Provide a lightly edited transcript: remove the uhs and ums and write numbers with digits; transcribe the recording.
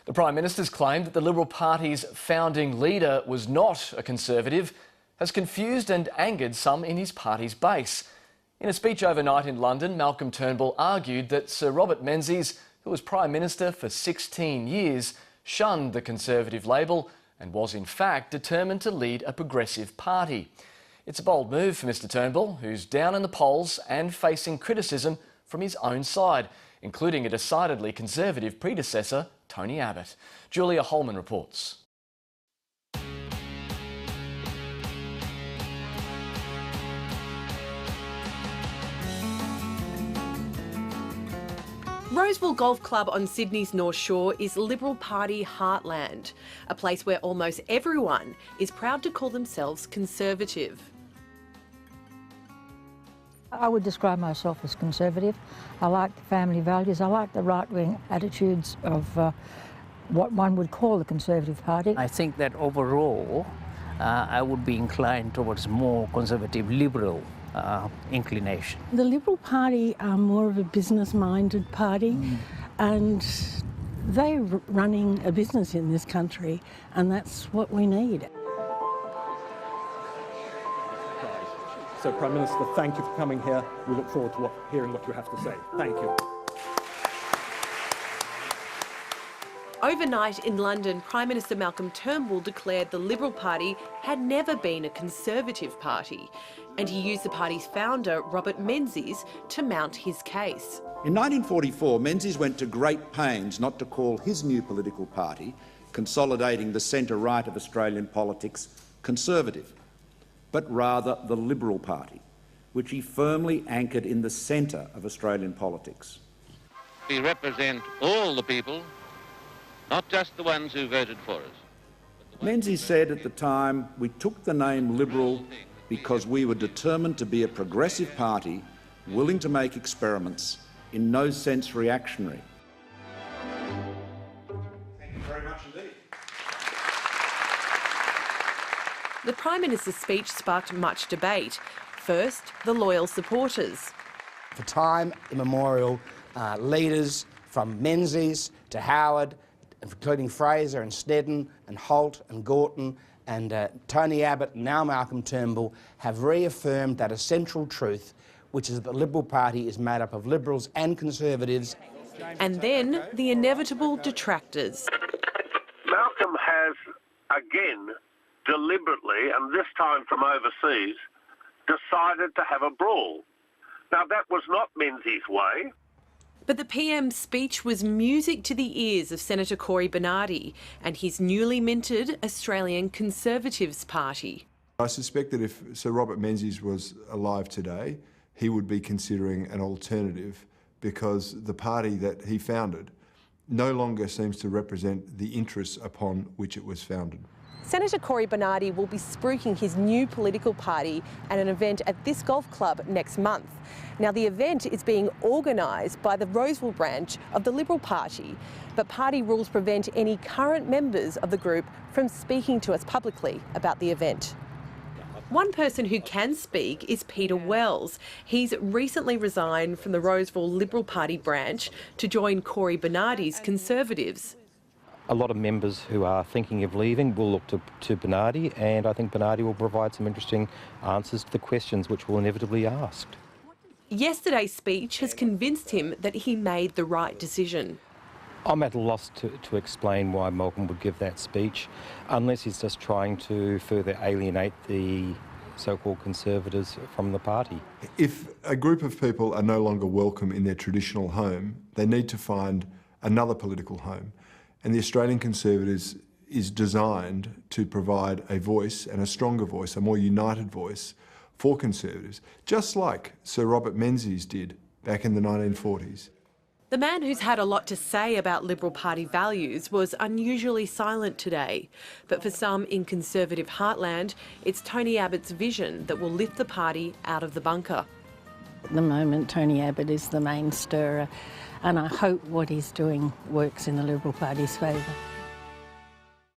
The Prime Minister's claim that the Liberal Party's founding leader was not a Conservative has confused and angered some in his party's base. In a speech overnight in London, Malcolm Turnbull argued that Sir Robert Menzies, who was Prime Minister for 16 years, shunned the Conservative label and was in fact determined to lead a progressive party. It's a bold move for Mr Turnbull, who's down in the polls and facing criticism from his own side, including a decidedly Conservative predecessor, Tony Abbott. Julia Holman reports. Roseville Golf Club on Sydney's North Shore is Liberal Party heartland, a place where almost everyone is proud to call themselves Conservative. I would describe myself as Conservative. I like the family values. I like the right-wing attitudes of what one would call the Conservative Party. I think that overall I would be inclined towards more conservative liberal inclination. The Liberal Party are more of a business-minded party and they're running a business in this country, and that's what we need. So, Prime Minister, thank you for coming here. We look forward to hearing what you have to say. Thank you. Overnight in London, Prime Minister Malcolm Turnbull declared the Liberal Party had never been a Conservative party, and he used the party's founder, Robert Menzies, to mount his case. In 1944, Menzies went to great pains not to call his new political party, consolidating the centre-right of Australian politics, Conservative, but rather the Liberal Party, which he firmly anchored in the centre of Australian politics. We represent all the people, not just the ones who voted for us. Menzies said at the time, "We took the name Liberal because we were determined to be a progressive party, willing to make experiments, in no sense reactionary." Thank you very much indeed. The Prime Minister's speech sparked much debate. First, the loyal supporters. For time immemorial, leaders from Menzies to Howard, including Fraser and Snedden and Holt and Gorton and Tony Abbott and now Malcolm Turnbull, have reaffirmed that essential truth, which is that the Liberal Party is made up of Liberals and Conservatives. And then the inevitable detractors. Malcolm has again deliberately, and this time from overseas, decided to have a brawl. Now, that was not Menzies' way. But the PM's speech was music to the ears of Senator Cory Bernardi and his newly minted Australian Conservatives Party. I suspect that if Sir Robert Menzies was alive today, he would be considering an alternative, because the party that he founded no longer seems to represent the interests upon which it was founded. Senator Cory Bernardi will be spruiking his new political party at an event at this golf club next month. Now, the event is being organised by the Roseville branch of the Liberal Party, but party rules prevent any current members of the group from speaking to us publicly about the event. One person who can speak is Peter Wells. He's recently resigned from the Roseville Liberal Party branch to join Cory Bernardi's Conservatives. A lot of members who are thinking of leaving will look to Bernardi, and I think Bernardi will provide some interesting answers to the questions which will inevitably be asked. Yesterday's speech has convinced him that he made the right decision. I'm at a loss to explain why Malcolm would give that speech, unless he's just trying to further alienate the so-called Conservatives from the party. If a group of people are no longer welcome in their traditional home, they need to find another political home. And the Australian Conservatives is designed to provide a voice, and a stronger voice, a more united voice for Conservatives, just like Sir Robert Menzies did back in the 1940s. The man who's had a lot to say about Liberal Party values was unusually silent today. But for some in Conservative heartland, it's Tony Abbott's vision that will lift the party out of the bunker. At the moment, Tony Abbott is the main stirrer, and I hope what he's doing works in the Liberal Party's favour.